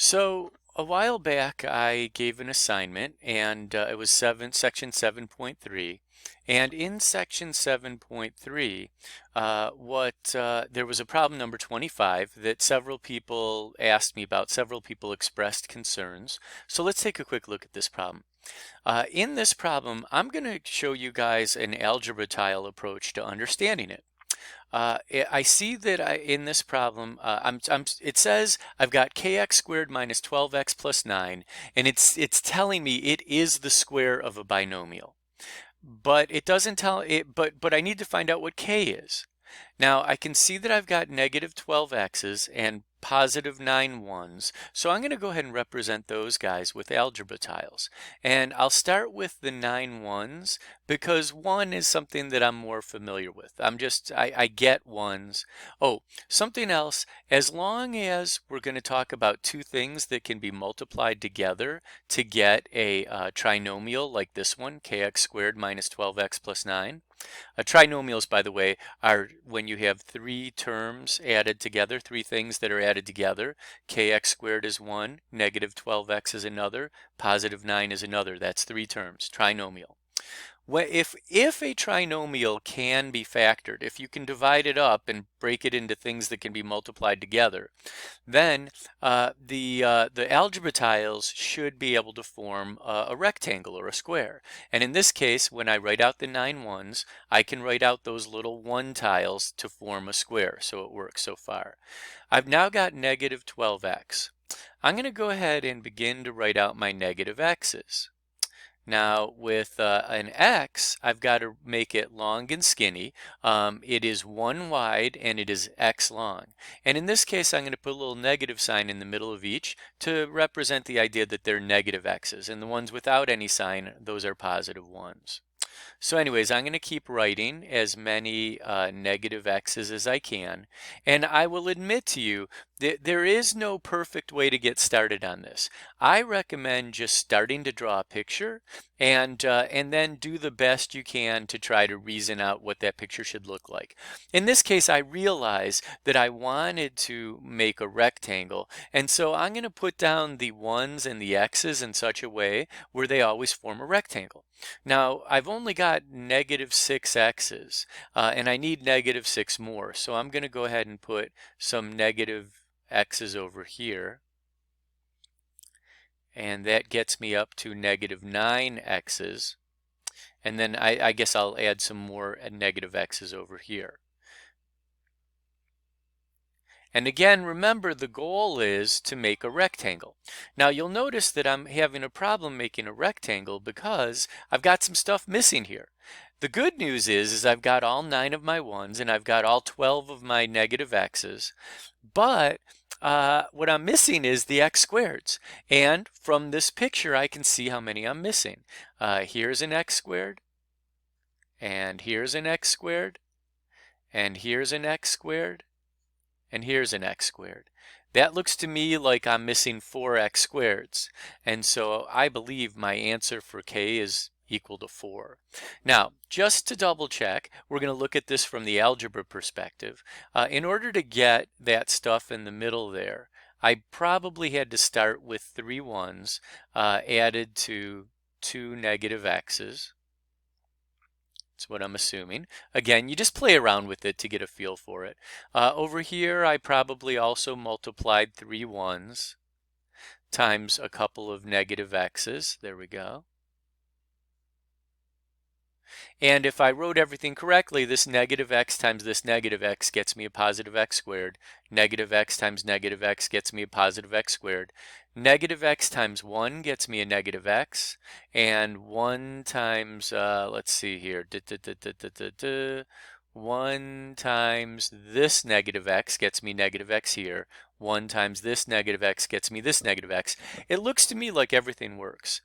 So a while back, I gave an assignment, and it was section 7.3. And in section 7.3, there was a problem number 25 that several people asked me about. Several people expressed concerns. So let's take a quick look at this problem. In this problem, I'm going to show you guys an algebra tile approach to understanding it. I see that in this problem, it says I've got kx squared minus 12x plus 9, and it's telling me it is the square of a binomial. But it doesn't tell it, but I need to find out what k is. Now I can see that I've got negative 12x's and positive 9 ones, so I'm going to go ahead and represent those guys with algebra tiles. And I'll start with the 9 ones because 1 is something that I'm more familiar with. I get ones. Oh, something else, as long as we're going to talk about two things that can be multiplied together to get a trinomial like this one, kx squared minus 12x plus 9. Trinomials, by the way, are when you have three terms added together, three things that are added together. Kx squared is one, negative 12x is another, positive 9 is another. That's three terms, trinomial. If a trinomial can be factored, if you can divide it up and break it into things that can be multiplied together, then the algebra tiles should be able to form a rectangle or a square. And in this case, when I write out the 9 ones, I can write out those little 1 tiles to form a square. So it works so far. I've now got negative 12x. I'm going to go ahead and begin to write out my negative x's. Now with an x, I've got to make it long and skinny. It is 1 wide and it is x long. And in this case, I'm going to put a little negative sign in the middle of each to represent the idea that they're negative x's. And the ones without any sign, those are positive ones. So anyways, I'm going to keep writing as many negative x's as I can. And I will admit to you that there is no perfect way to get started on this. I recommend just starting to draw a picture and then do the best you can to try to reason out what that picture should look like. In this case, I realized that I wanted to make a rectangle. And so I'm going to put down the ones and the x's in such a way where they always form a rectangle. Now, I've only got negative 6 x's, and I need negative 6 more. So I'm going to go ahead and put some negative x's over here. And that gets me up to negative 9 x's. And then I guess I'll add some more negative x's over here. And again, remember the goal is to make a rectangle. Now you'll notice that I'm having a problem making a rectangle because I've got some stuff missing here. The good news is I've got all 9 of my 1's and I've got all 12 of my negative x's. But what I'm missing is the x squareds. And from this picture, I can see how many I'm missing. Here's an x squared, and here's an x squared, and here's an x squared, and here's an x squared. That looks to me like I'm missing 4 x squareds. And so I believe my answer for k is equal to 4. Now, just to double check, we're going to look at this from the algebra perspective. In order to get that stuff in the middle there, I probably had to start with 3 1's added to 2 negative x's. That's what I'm assuming. Again, you just play around with it to get a feel for it. Over here, I probably also multiplied 3 1's times a couple of negative x's. There we go. And if I wrote everything correctly, this negative x times this negative x gets me a positive x squared. Negative x times negative x gets me a positive x squared. Negative x times 1 gets me a negative x. And 1 times, let's see here, 1 times this negative x gets me negative x here. 1 times this negative x gets me this negative x. It looks to me like everything works.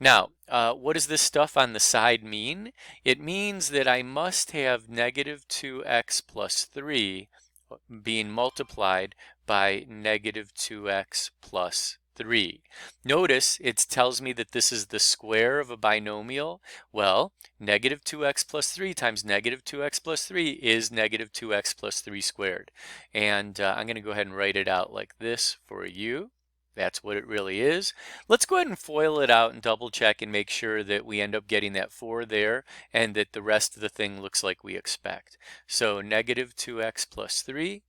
Now, what does this stuff on the side mean? It means that I must have negative 2x plus 3 being multiplied by negative 2x plus 3. Notice it tells me that this is the square of a binomial. Well, negative 2x plus 3 times negative 2x plus 3 is negative 2x plus 3 squared. And I'm going to go ahead and write it out like this for you. That's what it really is. Let's go ahead and FOIL it out and double check and make sure that we end up getting that 4 there and that the rest of the thing looks like we expect. So negative 2x plus 3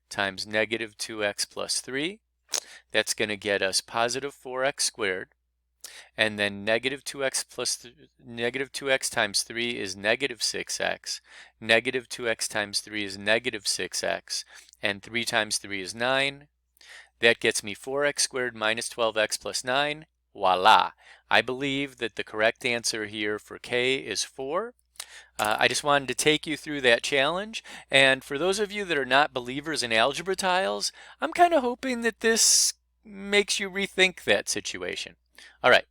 times negative 2x plus 3, that's going to get us positive 4x squared. And then negative 2x negative 2x times 3 is negative 6x. Negative 2x times 3 is negative 6x. And 3 times 3 is 9. That gets me 4x squared minus 12x plus 9. Voila! I believe that the correct answer here for K is 4. I just wanted to take you through that challenge. And for those of you that are not believers in algebra tiles, I'm kind of hoping that this makes you rethink that situation. All right.